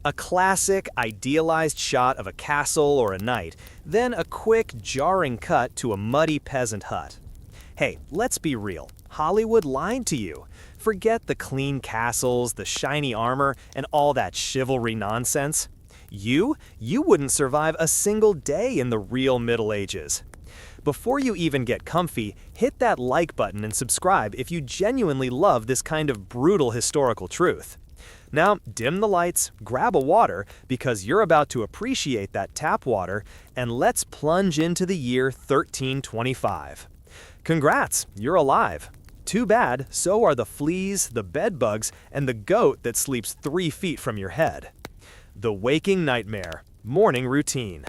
A classic, idealized shot of a castle or a knight, then a quick, jarring cut to a muddy peasant hut. Hey, let's be real. Hollywood lied to you. Forget the clean castles, the shiny armor, and all that chivalry nonsense. You wouldn't survive a single day in the real Middle Ages. Before you even get comfy, hit that like button and subscribe if you genuinely love this kind of brutal historical truth. Now, dim the lights, grab a water, because you're about to appreciate that tap water, and let's plunge into the year 1325. Congrats, you're alive. Too bad, so are the fleas, the bedbugs, and the goat that sleeps 3 feet from your head. The waking nightmare, morning routine.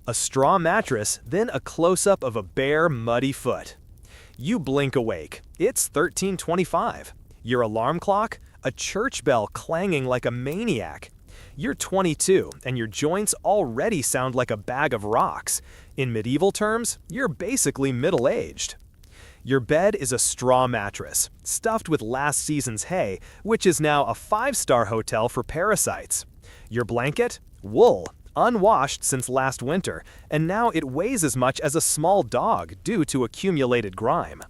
A straw mattress, then a close-up of a bare, muddy foot. You blink awake. It's 1325. Your alarm clock? A church bell clanging like a maniac. You're 22, and your joints already sound like a bag of rocks. In medieval terms, you're basically middle-aged. Your bed is a straw mattress, stuffed with last season's hay, which is now a 5-star hotel for parasites. Your blanket? Wool, unwashed since last winter, and now it weighs as much as a small dog due to accumulated grime.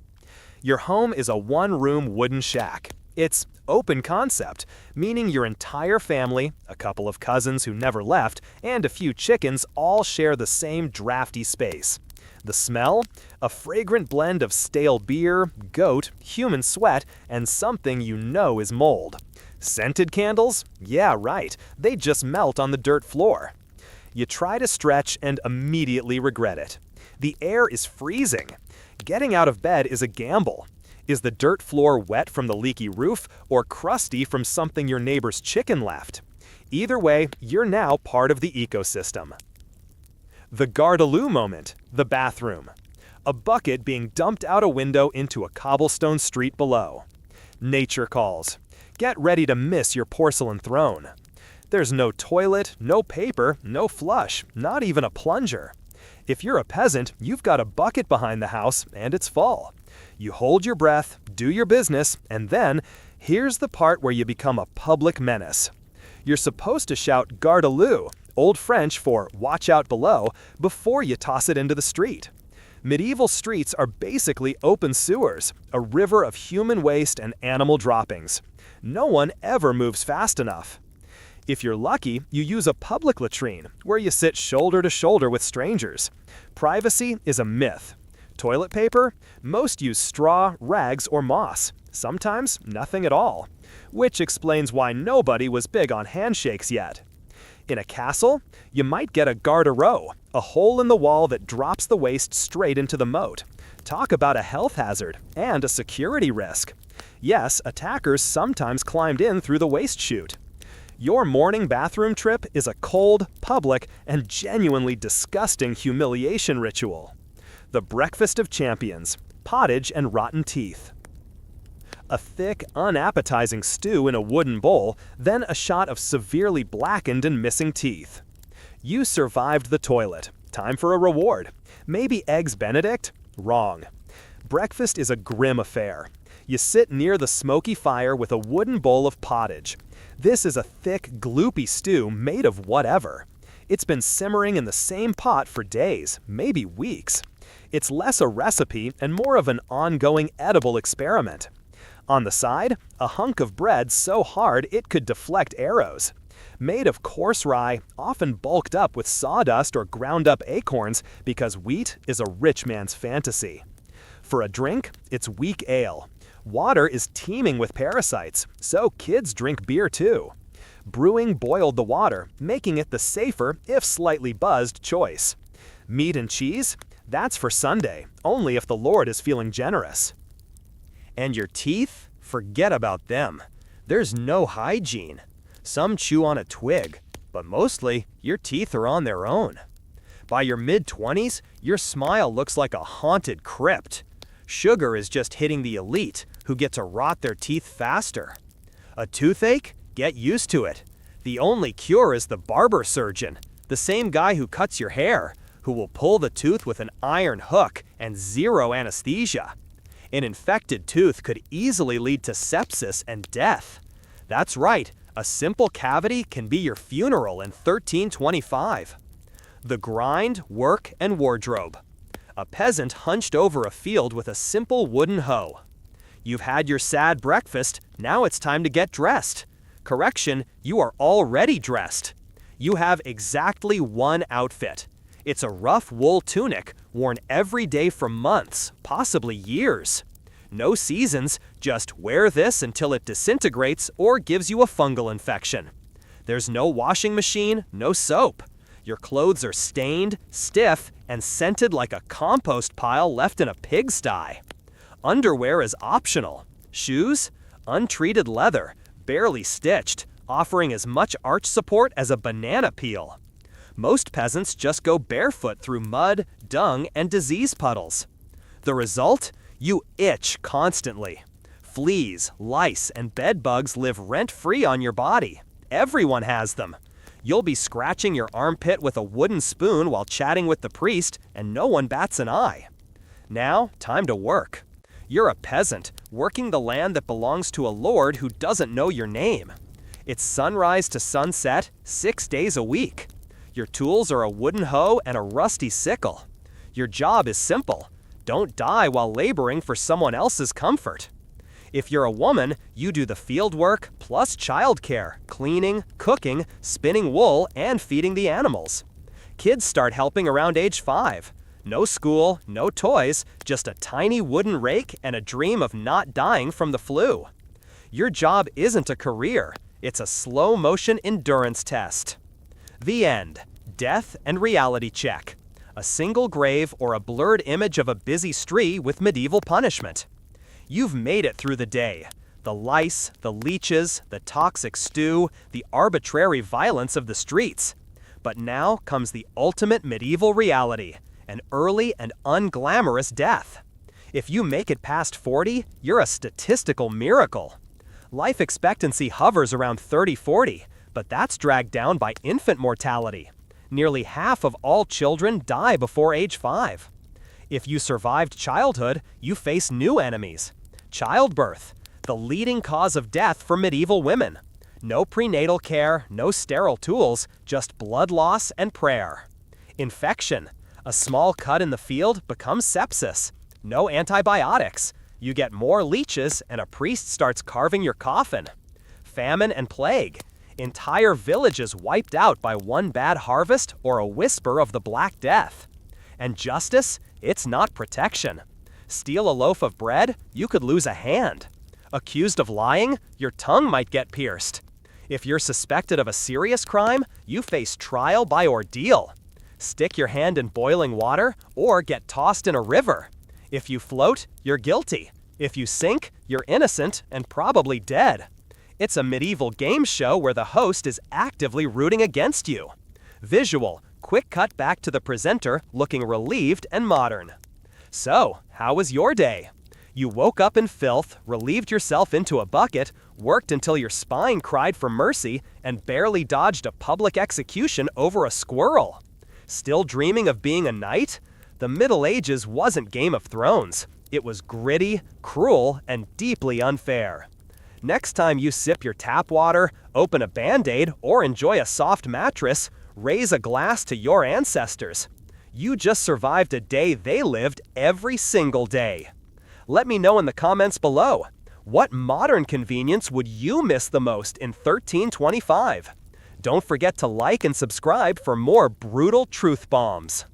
Your home is a one-room wooden shack. It's open concept, meaning your entire family, a couple of cousins who never left, and a few chickens all share the same drafty space. The smell? A fragrant blend of stale beer, goat, human sweat, and something you know is mold. Scented candles? Yeah, right. They just melt on the dirt floor. You try to stretch and immediately regret it. The air is freezing. Getting out of bed is a gamble. Is the dirt floor wet from the leaky roof or crusty from something your neighbor's chicken left? Either way, you're now part of the ecosystem. The Gardaloo moment, the bathroom. A bucket being dumped out a window into a cobblestone street below. Nature calls. Get ready to miss your porcelain throne. There's no toilet, no paper, no flush, not even a plunger. If you're a peasant, you've got a bucket behind the house and it's full. You hold your breath, do your business, and then, here's the part where you become a public menace. You're supposed to shout Gardaloo, Old French for watch out below, before you toss it into the street. Medieval streets are basically open sewers, a river of human waste and animal droppings. No one ever moves fast enough. If you're lucky, you use a public latrine, where you sit shoulder to shoulder with strangers. Privacy is a myth. Toilet paper? Most use straw, rags, or moss. Sometimes nothing at all. Which explains why nobody was big on handshakes yet. In a castle, you might get a garde-roue, a hole in the wall that drops the waste straight into the moat. Talk about a health hazard and a security risk. Yes, attackers sometimes climbed in through the waste chute. Your morning bathroom trip is a cold, public, and genuinely disgusting humiliation ritual. The breakfast of champions, pottage and rotten teeth. A thick, unappetizing stew in a wooden bowl, then a shot of severely blackened and missing teeth. You survived the toilet. Time for a reward. Maybe Eggs Benedict? Wrong. Breakfast is a grim affair. You sit near the smoky fire with a wooden bowl of pottage. This is a thick, gloopy stew made of whatever. It's been simmering in the same pot for days, maybe weeks. It's less a recipe and more of an ongoing edible experiment. On the side, a hunk of bread so hard it could deflect arrows. Made of coarse rye, often bulked up with sawdust or ground up acorns because wheat is a rich man's fantasy. For a drink, it's weak ale. Water is teeming with parasites, so kids drink beer too. Brewing boiled the water, making it the safer, if slightly buzzed, choice. Meat and cheese? That's for Sunday, only if the Lord is feeling generous. And your teeth? Forget about them. There's no hygiene. Some chew on a twig, but mostly your teeth are on their own. By your mid-20s, your smile looks like a haunted crypt. Sugar is just hitting the elite, who get to rot their teeth faster. A toothache? Get used to it. The only cure is the barber surgeon, the same guy who cuts your hair, who will pull the tooth with an iron hook and zero anesthesia. An infected tooth could easily lead to sepsis and death. That's right, A simple cavity can be your funeral in 1325. The grind, work, and wardrobe. A peasant hunched over a field with a simple wooden hoe. You've had your sad breakfast, now it's time to get dressed. Correction, you are already dressed. You have exactly one outfit. It's a rough wool tunic worn every day for months, possibly years. No seasons, just wear this until it disintegrates or gives you a fungal infection. There's no washing machine, no soap. Your clothes are stained, stiff, and scented like a compost pile left in a pigsty. Underwear is optional. Shoes? Untreated leather, barely stitched, offering as much arch support as a banana peel. Most peasants just go barefoot through mud, dung, and disease puddles. The result? You itch constantly. Fleas, lice, and bed bugs live rent-free on your body. Everyone has them. You'll be scratching your armpit with a wooden spoon while chatting with the priest, and no one bats an eye. Now, time to work. You're a peasant, working the land that belongs to a lord who doesn't know your name. It's sunrise to sunset, 6 days a week. Your tools are a wooden hoe and a rusty sickle. Your job is simple. Don't die while laboring for someone else's comfort. If you're a woman, you do the field work plus childcare, cleaning, cooking, spinning wool, and feeding the animals. Kids start helping around age 5. No school, no toys, just a tiny wooden rake and a dream of not dying from the flu. Your job isn't a career, it's a slow-motion endurance test. The end. Death and reality check. A single grave or a blurred image of a busy street with medieval punishment. You've made it through the day. The lice, the leeches, the toxic stew, the arbitrary violence of the streets. But now comes the ultimate medieval reality, an early and unglamorous death. If you make it past 40, you're a statistical miracle. Life expectancy hovers around 30-40, but that's dragged down by infant mortality. Nearly half of all children die before age 5. If you survived childhood, you face new enemies. Childbirth, the leading cause of death for medieval women. No prenatal care, no sterile tools, just blood loss and prayer. Infection, a small cut in the field becomes sepsis. No antibiotics. You get more leeches and a priest starts carving your coffin. Famine and plague. Entire villages wiped out by one bad harvest or a whisper of the Black Death. And justice? It's not protection. Steal a loaf of bread? You could lose a hand. Accused of lying? Your tongue might get pierced. If you're suspected of a serious crime, you face trial by ordeal. Stick your hand in boiling water or get tossed in a river. If you float, you're guilty. If you sink, you're innocent and probably dead. It's a medieval game show where the host is actively rooting against you. Visual, quick cut back to the presenter looking relieved and modern. So, how was your day? You woke up in filth, relieved yourself into a bucket, worked until your spine cried for mercy, and barely dodged a public execution over a squirrel. Still dreaming of being a knight? The Middle Ages wasn't Game of Thrones. It was gritty, cruel, and deeply unfair. Next time you sip your tap water, open a Band-Aid, or enjoy a soft mattress, raise a glass to your ancestors. You just survived a day they lived every single day. Let me know in the comments below. What modern convenience would you miss the most in 1325? Don't forget to like and subscribe for more brutal truth bombs.